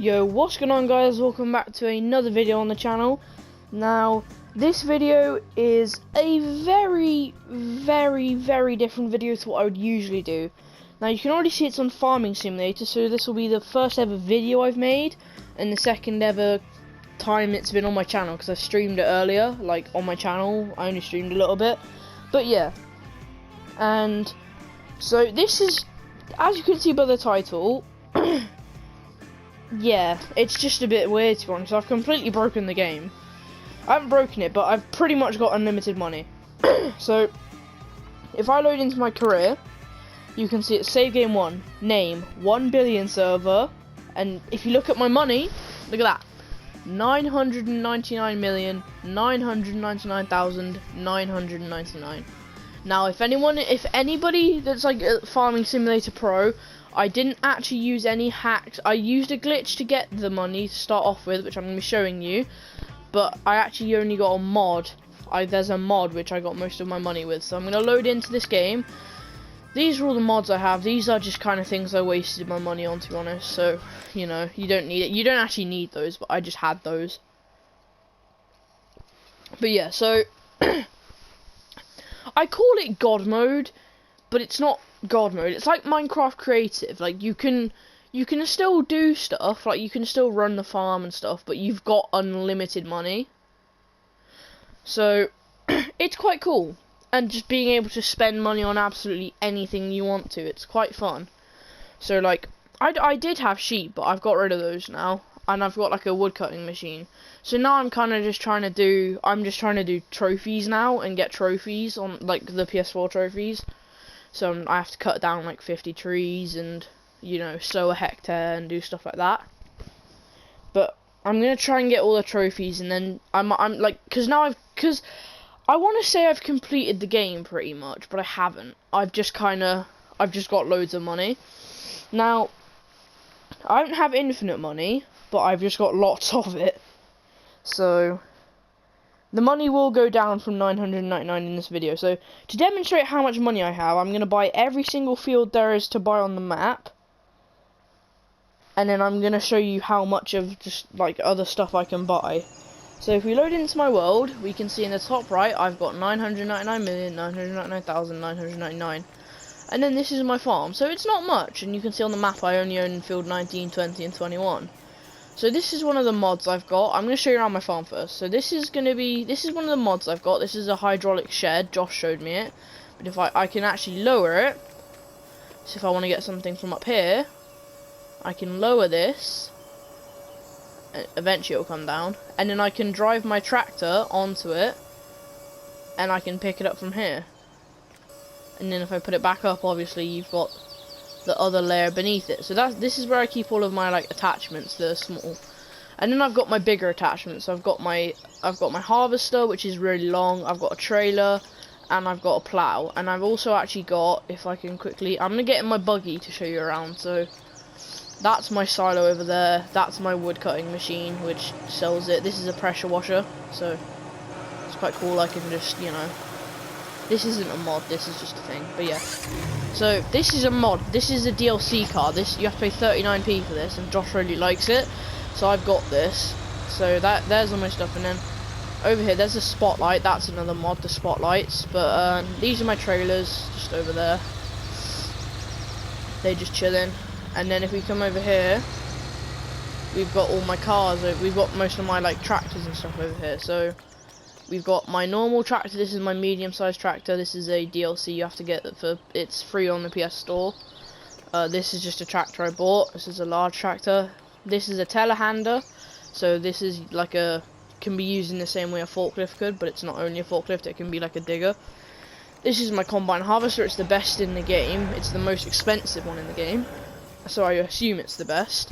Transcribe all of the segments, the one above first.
Yo, what's going on, guys? Welcome back to another video on the channel. Now, this video is a very different video to what I would usually do. Now, you can already see it's on Farming Simulator, so this will be the first ever video I've made, and the second ever time it's been on my channel, because I streamed it earlier, like, on my channel. I only streamed a little bit, but yeah. And, so this is, as you can see by the title, yeah, it's just a bit weird to be honest. I've completely broken the game. I haven't broken it, but I've pretty much got unlimited money. So, if I load into my career, you can see it's save game 1, name, 1 billion server, and if you look at my money, look at that. 999,999,999. Now, if anybody that's like a Farming Simulator Pro, I didn't actually use any hacks. I used a glitch to get the money to start off with, which I'm going to be showing you. But I actually only got a mod. There's a mod which I got most of my money with. So I'm going to load into this game. These are all the mods I have. These are just kind of things I wasted my money on, to be honest. So, you know, you don't need it. You don't actually need those, but I just had those. But yeah, so I call it Godmode, but it's not Godmode. It's like Minecraft Creative. Like, you can still do stuff, like you can still run the farm and stuff, but you've got unlimited money. So it's quite cool, and just being able to spend money on absolutely anything you want to, it's quite fun. So like I did have sheep, but I've got rid of those now, and I've got like a wood cutting machine. So now I'm kind of just trying to do trophies now, and get trophies on like the PS4 trophies. So I have to cut down like 50 trees and, you know, sow a hectare and do stuff like that. But I'm gonna try and get all the trophies, and then I'm like, because I want to say I've completed the game pretty much, but I haven't. I've just got loads of money. Now, I don't have infinite money, but I've just got lots of it. So the money will go down from 999 in this video. So to demonstrate how much money I have, I'm going to buy every single field there is to buy on the map. And then I'm going to show you how much of just like other stuff I can buy. So if we load into my world, we can see in the top right, I've got 999,999,999. And then this is my farm. So it's not much. And you can see on the map I only own field 19, 20 and 21. So this is one of the mods I've got. I'm going to show you around my farm first. So this is one of the mods I've got. This is a hydraulic shed. Josh showed me it. But if I can actually lower it. So if I want to get something from up here, I can lower this. Eventually it'll come down. And then I can drive my tractor onto it. And I can pick it up from here. And then if I put it back up, obviously you've got the other layer beneath it. So this is where I keep all of my like attachments that are small. And then I've got my bigger attachments. So I've got my harvester, which is really long. I've got a trailer, and I've got a plow. And I've also actually got, if I can quickly, I'm gonna get in my buggy to show you around. So that's my silo over there. That's my wood cutting machine, which sells it. This is a pressure washer, so it's quite cool. I can just, you know, this isn't a mod, this is just a thing, but yeah. So this is a mod. This is a DLC card. This, you have to pay 39p for this, and Josh really likes it, so I've got this. So there's all my stuff, and then over here there's a spotlight. That's another mod, the spotlights. But these are my trailers just over there. They just chilling. And then if we come over here, we've got all my cars. We've got most of my like tractors and stuff over here. So we've got my normal tractor. This is my medium-sized tractor. This is a DLC you have to get it's free on the PS Store. This is just a tractor I bought. This is a large tractor. This is a telehandler. So this is like can be used in the same way a forklift could, but it's not only a forklift. It can be like a digger. This is my combine harvester. It's the best in the game. It's the most expensive one in the game, so I assume it's the best.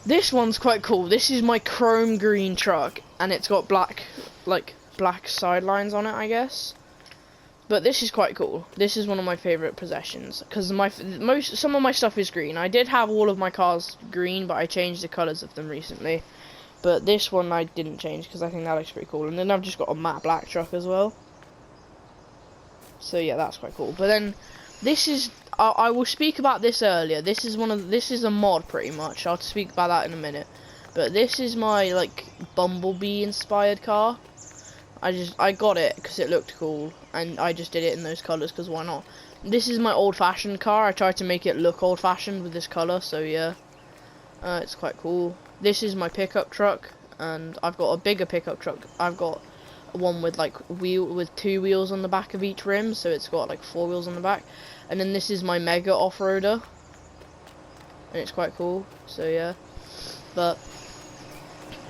This one's quite cool. This is my chrome green truck, and it's got black sidelines on it, I guess. But this is quite cool. This is one of my favorite possessions, because some of my stuff is green. I did have all of my cars green, but I changed the colors of them recently. But this one I didn't change, because I think that looks pretty cool. And then I've just got a matte black truck as well. So yeah, that's quite cool. But then this is, I will speak about this earlier. This is a mod pretty much. I'll speak about that in a minute. But this is my like Bumblebee inspired car. I got it because it looked cool, and I just did it in those colors because why not? This is my old-fashioned car. I tried to make it look old-fashioned with this color, so yeah, it's quite cool. This is my pickup truck, and I've got a bigger pickup truck. I've got one with like with 2 wheels on the back of each rim, so it's got like 4 wheels on the back. And then this is my mega off-roader, and it's quite cool. So yeah, but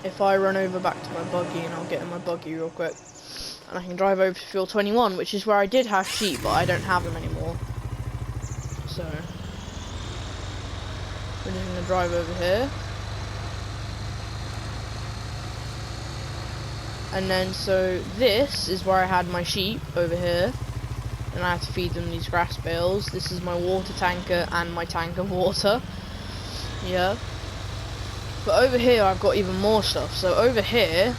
if I run over back to my buggy, and I'll get in my buggy real quick, and I can drive over to Field 21, which is where I did have sheep, but I don't have them anymore. So we're just gonna drive over here. And then, so this is where I had my sheep over here, and I have to feed them these grass bales. This is my water tanker and my tank of water. Yeah. But over here, I've got even more stuff. So over here,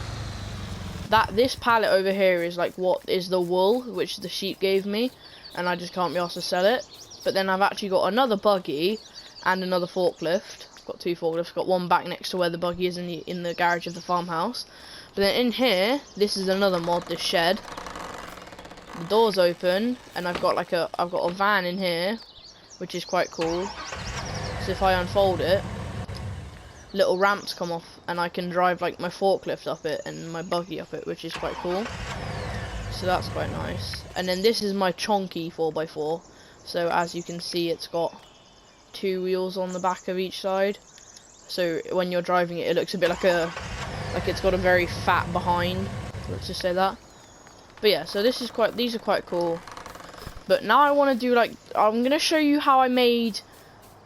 this pallet over here is like what is the wool, which the sheep gave me, and I just can't be asked to sell it. But then I've actually got another buggy and another forklift. I've got 2 forklifts. Got one back next to where the buggy is in the garage of the farmhouse. But then in here, this is another mod, this shed. The door's open, and I've got a van in here, which is quite cool. So if I unfold it, little ramps come off, and I can drive like my forklift up it and my buggy up it, which is quite cool. So that's quite nice. And then this is my chonky 4x4. So as you can see, it's got 2 wheels on the back of each side. So when you're driving it, it looks a bit like it's got a very fat behind. Let's just say that. But yeah, so these are quite cool. But now I want to do I'm gonna show you how I made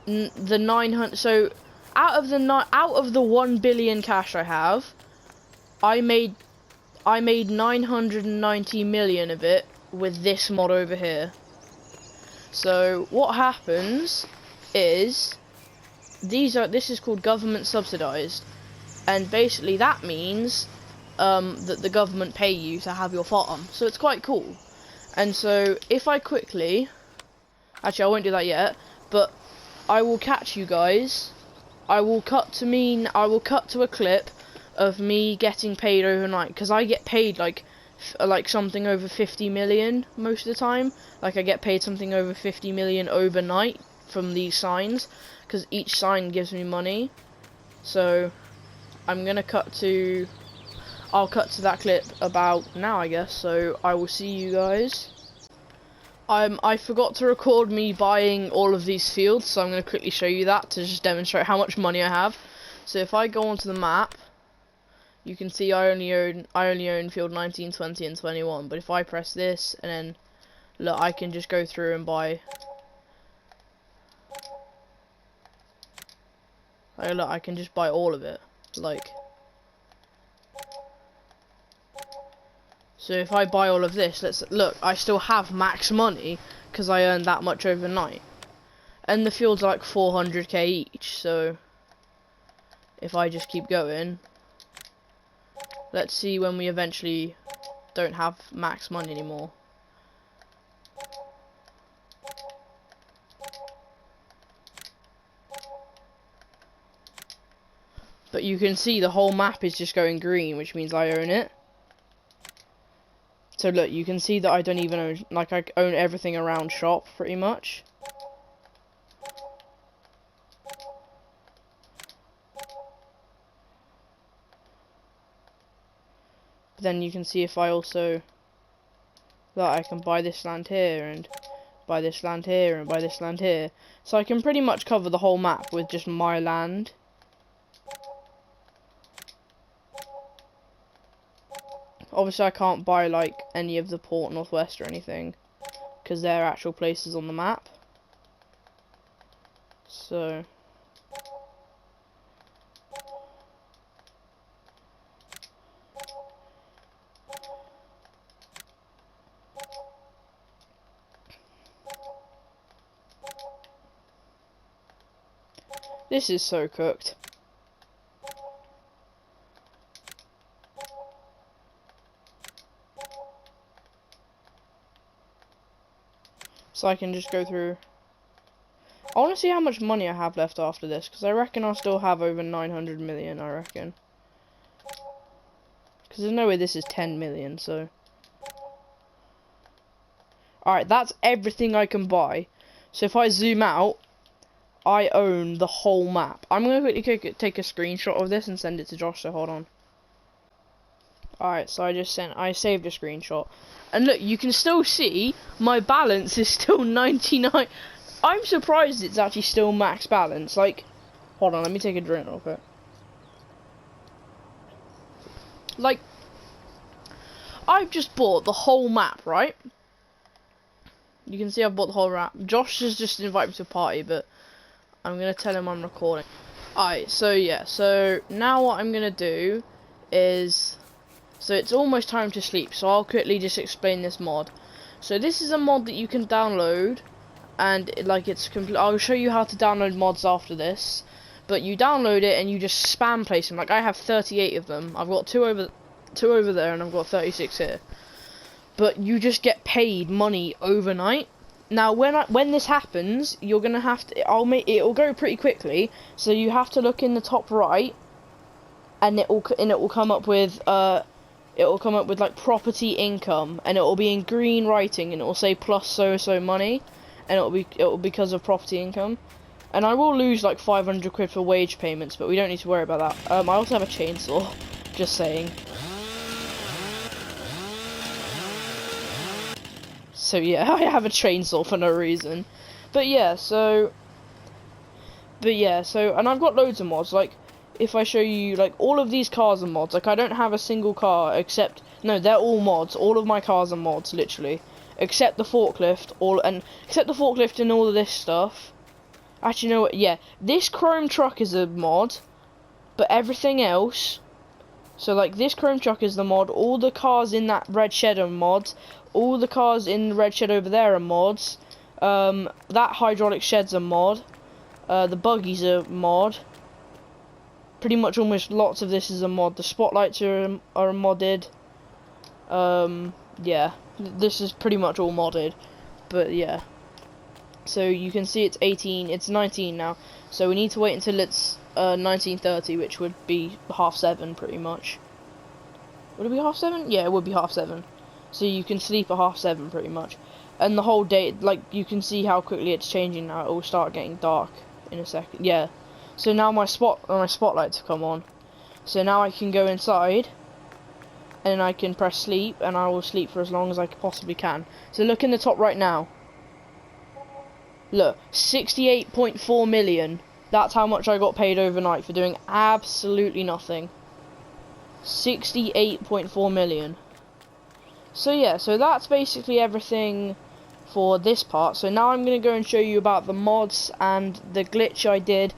the 900. So out of the 1 billion cash I have, I made 990 million of it with this mod over here. So what happens is this is called government subsidized, and basically that means that the government pay you to have your farm. So it's quite cool. And so if I quickly, actually I won't do that yet, but I will catch you guys. I will cut to a clip of me getting paid overnight, because I get paid like something over 50 million most of the time. Like I get paid something over 50 million overnight from these signs, because each sign gives me money. So I'm gonna I'll cut to that clip about now, I guess. So I will see you guys. I forgot to record me buying all of these fields, so I'm going to quickly show you that to just demonstrate how much money I have. So if I go onto the map, you can see I only own field 19, 20, and 21. But if I press this, and then look, I can just go through and buy. Like, look, I can just buy all of it. Like, so if I buy all of this, look, I still have max money because I earned that much overnight. And the fields are like 400k each, so if I just keep going, let's see when we eventually don't have max money anymore. But you can see the whole map is just going green, which means I own it. So look, you can see that I don't even own, like I own everything around shop pretty much. But then you can see if I also, that I can buy this land here, and buy this land here, and buy this land here. So I can pretty much cover the whole map with just my land. Obviously I can't buy like any of the Port Northwest or anything, because they're actual places on the map. So this is so cooked. So I can just go through. I want to see how much money I have left after this, because I reckon I'll still have over 900 million, I reckon. Because there's no way this is 10 million, so. Alright, that's everything I can buy. So if I zoom out, I own the whole map. I'm going to quickly take a screenshot of this and send it to Josh, so hold on. Alright, so I saved a screenshot. And look, you can still see my balance is still 99. I'm surprised it's actually still max balance. Like, hold on, let me take a drink real quick. Like, I've just bought the whole map, right? You can see I've bought the whole map. Josh has just invited me to a party, but I'm going to tell him I'm recording. Alright, so yeah, so now what I'm going to do is... So it's almost time to sleep, so I'll quickly just explain this mod. So this is a mod that you can download, and like it's complete. I'll show you how to download mods after this, but you download it and you just spam place them. Like I have 38 of them. I've got two over there, and I've got 36 here. But you just get paid money overnight. Now when this happens, you're gonna have to. It'll go pretty quickly. So you have to look in the top right, and it will come up with like property income, and it will be in green writing, and it will say plus so money, and it will be because of property income. And I will lose like 500 quid for wage payments, but we don't need to worry about that. I also have a chainsaw, just saying. So yeah, I have a chainsaw for no reason. But yeah, so and I've got loads of mods. Like if I show you, like all of these cars are mods. Like I don't have a single car except, no, they're all mods. All of my cars are mods, literally, except the forklift. Except the forklift and all of this stuff. Actually, you know what? Yeah, this chrome truck is a mod, but everything else. So like this chrome truck is the mod. All the cars in that red shed are mods. All the cars in the red shed over there are mods. That hydraulic shed's a mod. The buggy's a mod. Pretty much almost lots of this is a mod. The spotlights are modded. Yeah, this is pretty much all modded. But yeah. So you can see it's 18, it's 19 now. So we need to wait until it's 19:30, which would be 7:30 pretty much. Would it be 7:30? Yeah, it would be 7:30. So you can sleep at 7:30 pretty much. And the whole day, like, you can see how quickly it's changing now. It will start getting dark in a second. Yeah. So now my spotlights have come on. So now I can go inside, and I can press sleep, and I will sleep for as long as I possibly can. So look in the top right now. Look, 68.4 million. That's how much I got paid overnight for doing absolutely nothing. 68.4 million. So yeah, so that's basically everything for this part. So now I'm going to go and show you about the mods and the glitch I did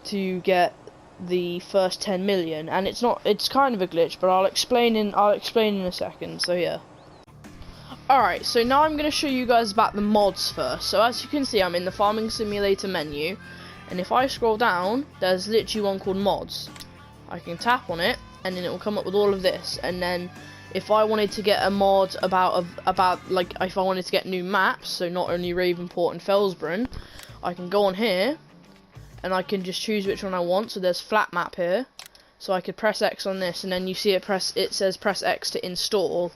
to get the first 10 million. And it's kind of a glitch, but I'll explain in a second. So yeah. Alright, so now I'm going to show you guys about the mods first. So as you can see, I'm in the Farming Simulator menu, and if I scroll down, there's literally one called mods. I can tap on it, and then it will come up with all of this. And then if I wanted to get a mod about like if I wanted to get new maps, so not only Ravenport and Felsbrunn, I can go on here, and I can just choose which one I want. So there's flat map here, so I could press X on this, and then you see it says press X to install.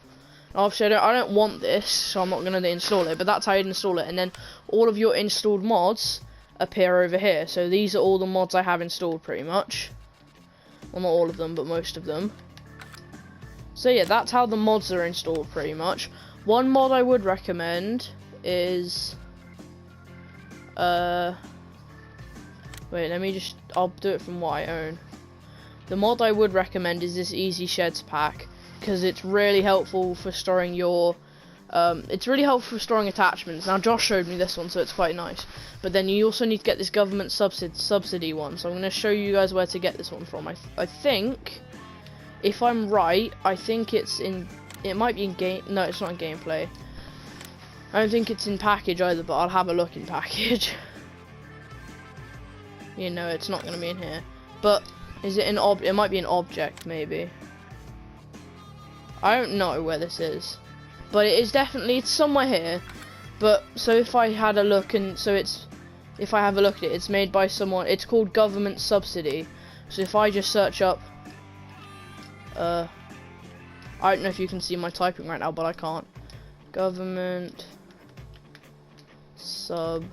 Obviously, I don't want this, so I'm not going to install it, but that's how you install it. And then all of your installed mods appear over here. So these are all the mods I have installed, pretty much. Well, not all of them, but most of them. So yeah, that's how the mods are installed, pretty much. One mod I would recommend is... Wait, I'll do it from what I own. The mod I would recommend is this Easy Sheds pack, because it's really helpful for storing your attachments. Now Josh showed me this one, so it's quite nice, but then you also need to get this government subsidy one, so I'm going to show you guys where to get this one from. I think, if I'm right, I think it might be in game. No, it's not in gameplay. I don't think it's in package either, but I'll have a look in package. You know, it's not going to be in here, but is it it might be an object, maybe. I don't know where this is, but it is definitely, it's somewhere here. But so if I had a look, and so if I have a look at it, it's made by someone. It's called government subsidy. So if I just search up, I don't know if you can see my typing right now, but I can't. Government subsidy.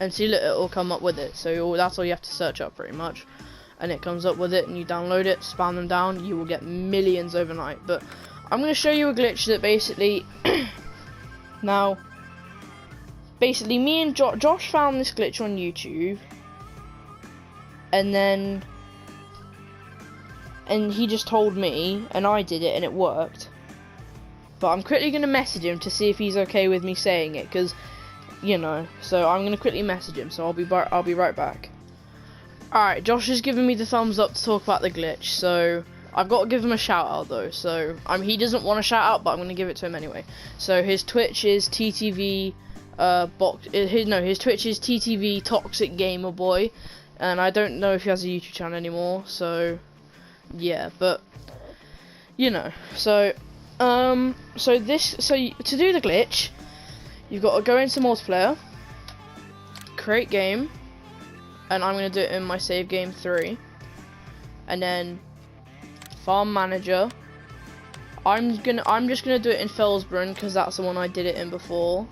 And see, look, it'll come up with it. So that's all you have to search up pretty much. And it comes up with it, and you download it, spam them down, you will get millions overnight. But I'm going to show you a glitch that basically... Now, basically me and Josh found this glitch on YouTube. And he just told me, and I did it, and it worked. But I'm quickly going to message him to see if he's okay with me saying it, because, you know, so I'm going to quickly message him, so I'll be right back. Alright, Josh has given me the thumbs up to talk about the glitch, so I've got to give him a shout out though. So he doesn't want a shout out, but I'm going to give it to him anyway. So his Twitch is TTV his Twitch is TTV Toxic Gamer Boy, and I don't know if he has a YouTube channel anymore, so yeah, but you know, so to do the glitch, you've got to go into multiplayer, create game, and I'm gonna do it in my save game 3, and then farm manager. I'm just gonna do it in Felsbrunn because that's the one I did it in before,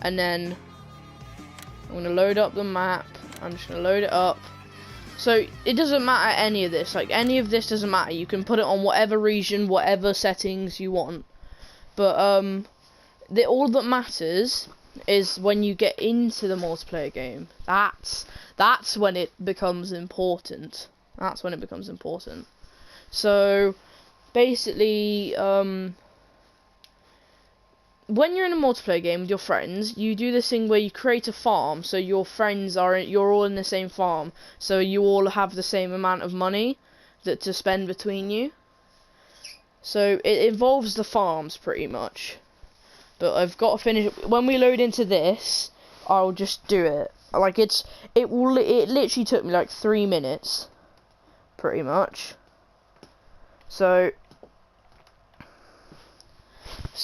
and then I'm gonna load up the map. I'm just gonna load it up. So it doesn't matter any of this, like any of this doesn't matter. You can put it on whatever region, whatever settings you want, but all that matters is when you get into the multiplayer game. That's when it becomes important. That's when it becomes important. So basically, when you're in a multiplayer game with your friends, you do this thing where you create a farm, so your friends you're all in the same farm, so you all have the same amount of money to spend between you. So it involves the farms pretty much. But I've got to finish. When we load into this, I'll just do it. Like it literally took me like 3 minutes, pretty much. So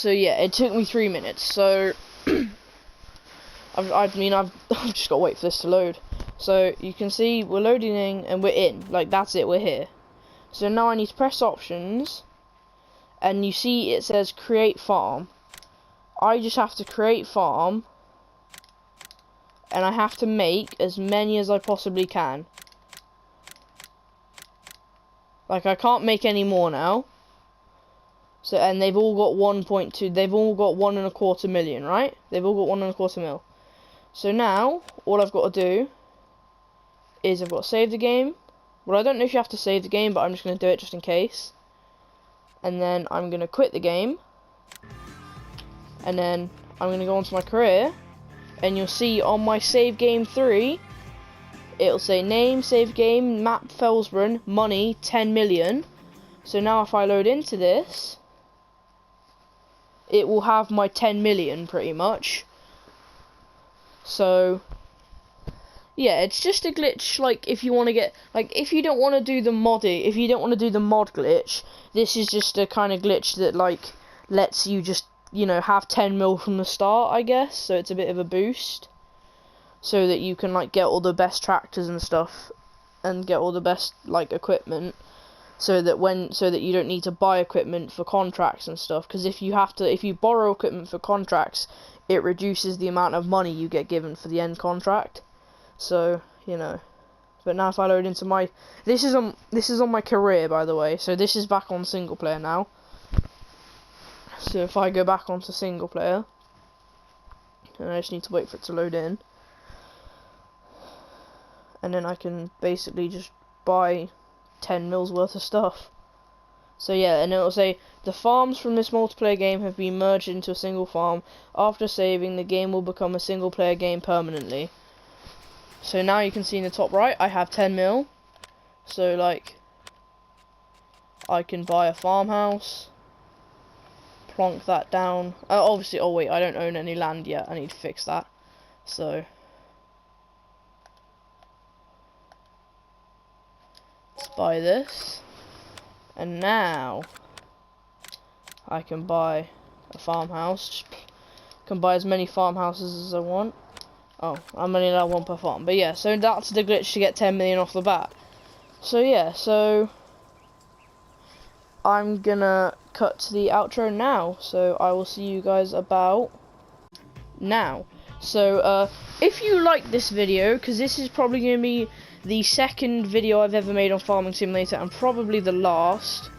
yeah, it took me 3 minutes. So I've just got to wait for this to load. So you can see we're loading in and we're in. Like that's it, we're here. So now I need to press options, and you see it says create farm. I just have to create farm, and I have to make as many as I possibly can. Like I can't make any more now. So, and they've all got 1.2, they've all got 1.25 million, right? They've all got 1.25 mil. So now, all I've got to do is I've got to save the game. Well, I don't know if you have to save the game, but I'm just going to do it just in case. And then I'm going to quit the game. And then I'm going to go onto my career, and you'll see on my save game 3, it'll say name, save game, map Felsbrunn, money, 10 million. So now if I load into this, it will have my 10 million pretty much. So yeah, it's just a glitch. Like if you want to get, like if you don't want to do the mod glitch, this is just a kind of glitch that like lets you just, you know, have 10 mil from the start, I guess. So it's a bit of a boost, so that you can like get all the best tractors and stuff, and get all the best like equipment, so that you don't need to buy equipment for contracts and stuff. Because if you borrow equipment for contracts, it reduces the amount of money you get given for the end contract. So you know. But now if I load into my, this is on my career, by the way. So this is back on single player now. So if I go back onto single player, and I just need to wait for it to load in, and then I can basically just buy 10 mils worth of stuff. So yeah, and it'll say the farms from this multiplayer game have been merged into a single farm. After saving, the game will become a single player game permanently. So now you can see in the top right, I have 10 mil. So like, I can buy a farmhouse, plonk that down. Obviously, oh wait, I don't own any land yet. I need to fix that. So let's buy this, And now I can buy a farmhouse. Can buy as many farmhouses as I want. Oh, I'm only allowed one per farm. But yeah, so that's the glitch to get 10 million off the bat. So yeah, so I'm gonna cut to the outro now. So I will see you guys about now. So if you like this video, because this is probably gonna be the second video I've ever made on Farming Simulator, and probably the last,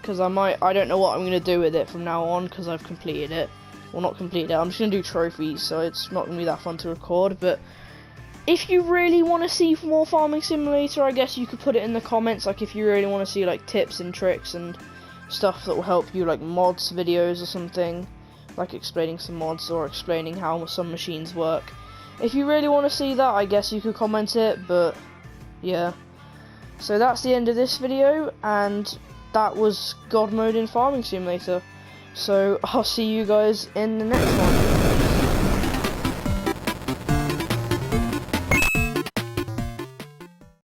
because I don't know what I'm gonna do with it from now on, because I've completed it. Well, not completed it, I'm just gonna do trophies, so it's not gonna be that fun to record. But if you really want to see more Farming Simulator, I guess you could put it in the comments, like if you really want to see like tips and tricks and stuff that will help you, like mods videos or something, like explaining some mods or explaining how some machines work. If you really want to see that, I guess you could comment it. But yeah, so that's the end of this video, and that was God Mode in Farming Simulator. So I'll see you guys in the next one.